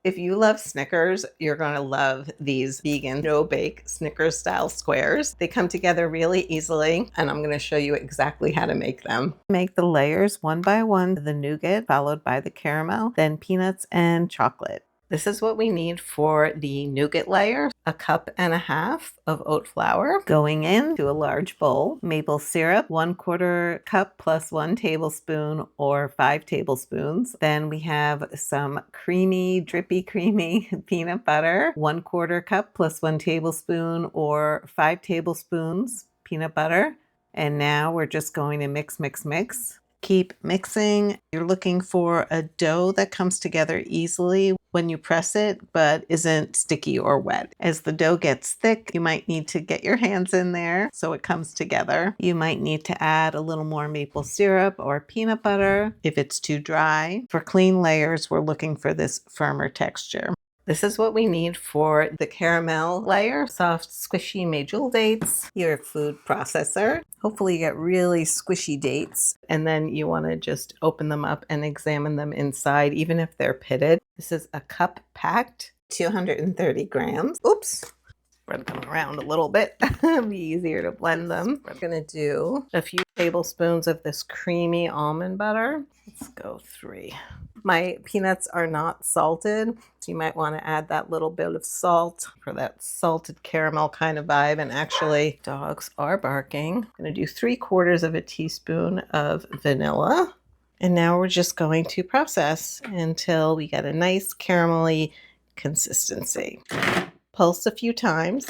If you love Snickers, you're going to love these vegan no-bake Snickers style squares. They come together really easily, and I'm going to show you exactly how to make them. Make the layers one by one, the nougat followed by the caramel, then peanuts and chocolate. This is what we need for the nougat layer. 1.5 cups of oat flour going into a large bowl. Maple syrup, 1/4 cup plus 1 tablespoon or 5 tablespoons. Then we have some creamy, drippy, creamy peanut butter, 1/4 cup plus 1 tablespoon or 5 tablespoons peanut butter. And now we're just going to mix, mix, mix. Keep mixing. You're looking for a dough that comes together easily when you press it, but isn't sticky or wet. As the dough gets thick, you might need to get your hands in there so it comes together. You might need to add a little more maple syrup or peanut butter if it's too dry. For clean layers, we're looking for this firmer texture. This is what we need for the caramel layer. Soft, squishy medjool dates, your food processor. Hopefully you get really squishy dates, and then you want to just open them up and examine them inside, even if they're pitted. This is a cup packed, 230 grams. Oops. Spread them around a little bit. It'll be easier to blend them. We're going to do a few tablespoons of this creamy almond butter. Let's go 3. My peanuts are not salted, so you might want to add that little bit of salt for that salted caramel kind of vibe. And actually, dogs are barking. I'm going to do 3/4 teaspoon of vanilla. And now we're just going to process until we get a nice caramelly consistency. Pulse a few times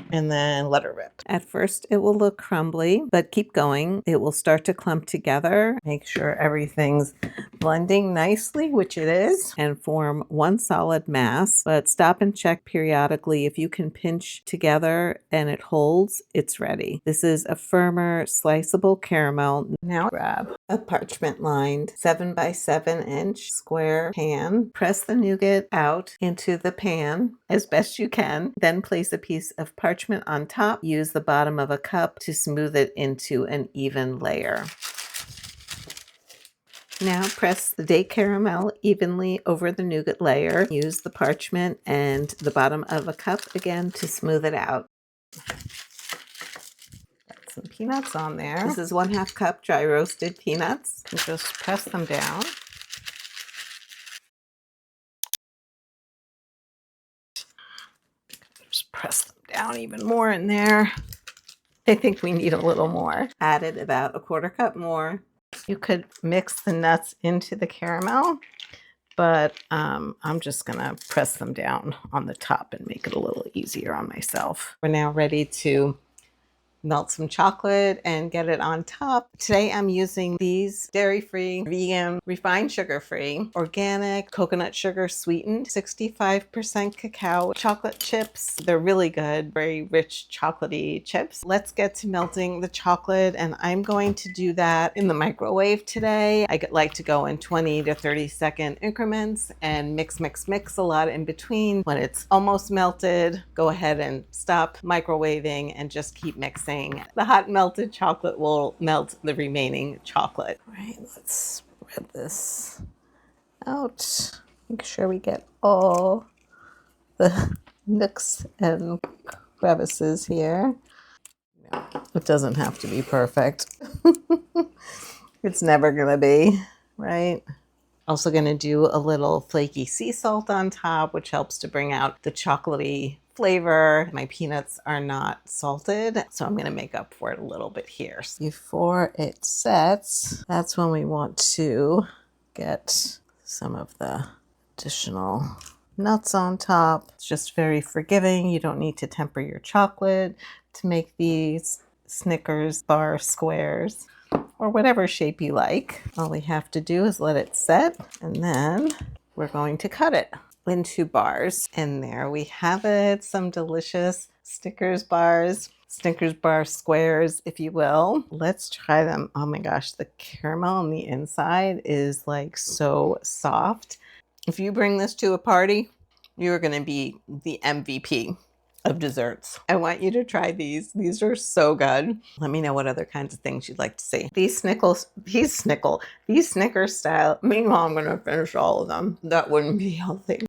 and then let it rip. At first it will look crumbly, but keep going. It will start to clump together. Make sure everything's blending nicely, which it is, and form one solid mass, but stop and check periodically. If you can pinch together and it holds, it's ready. This is a firmer, sliceable caramel. Now grab a parchment lined 7 by 7 inch square pan. Press the nougat out into the pan as best you can. Then place a piece of parchment on top. Use the bottom of a cup to smooth it into an even layer. Now press the date caramel evenly over the nougat layer. Use the parchment and the bottom of a cup again to smooth it out. Got some peanuts on there. This is 1/2 cup dry roasted peanuts. And just press them down. Just press them down even more in there. I think we need a little more. Added about 1/4 cup more. You could mix the nuts into the caramel, but I'm just gonna press them down on the top and make it a little easier on myself. We're now ready to melt some chocolate and get it on top. Today I'm using these dairy-free, vegan, refined sugar-free, organic, coconut sugar sweetened, 65% cacao chocolate chips. They're really good, very rich chocolatey chips. Let's get to melting the chocolate, and I'm going to do that in the microwave today. I like to go in 20 to 30 second increments and mix, mix, mix a lot in between. When it's almost melted, go ahead and stop microwaving and just keep mixing. The hot melted chocolate will melt the remaining chocolate. All right, let's spread this out. Make sure we get all the nooks and crevices here. It doesn't have to be perfect. It's never gonna be, right? Also gonna do a little flaky sea salt on top, which helps to bring out the chocolatey flavor. My peanuts are not salted, so I'm gonna make up for it a little bit here. Before it sets, that's when we want to get some of the additional nuts on top. It's just very forgiving. You don't need to temper your chocolate to make these Snickers bar squares, or whatever shape you like. All we have to do is let it set, and then we're going to cut it into bars. And there we have it, some delicious Snickers bars, Snickers bar squares, if you will. Let's try them. Oh my gosh, the caramel on the inside is like so soft. If you bring this to a party, you're gonna be the MVP. of desserts. I want you to try these. These are so good. Let me know what other kinds of things you'd like to see. These Snickers style. Meanwhile, I'm going to finish all of them. That wouldn't be healthy.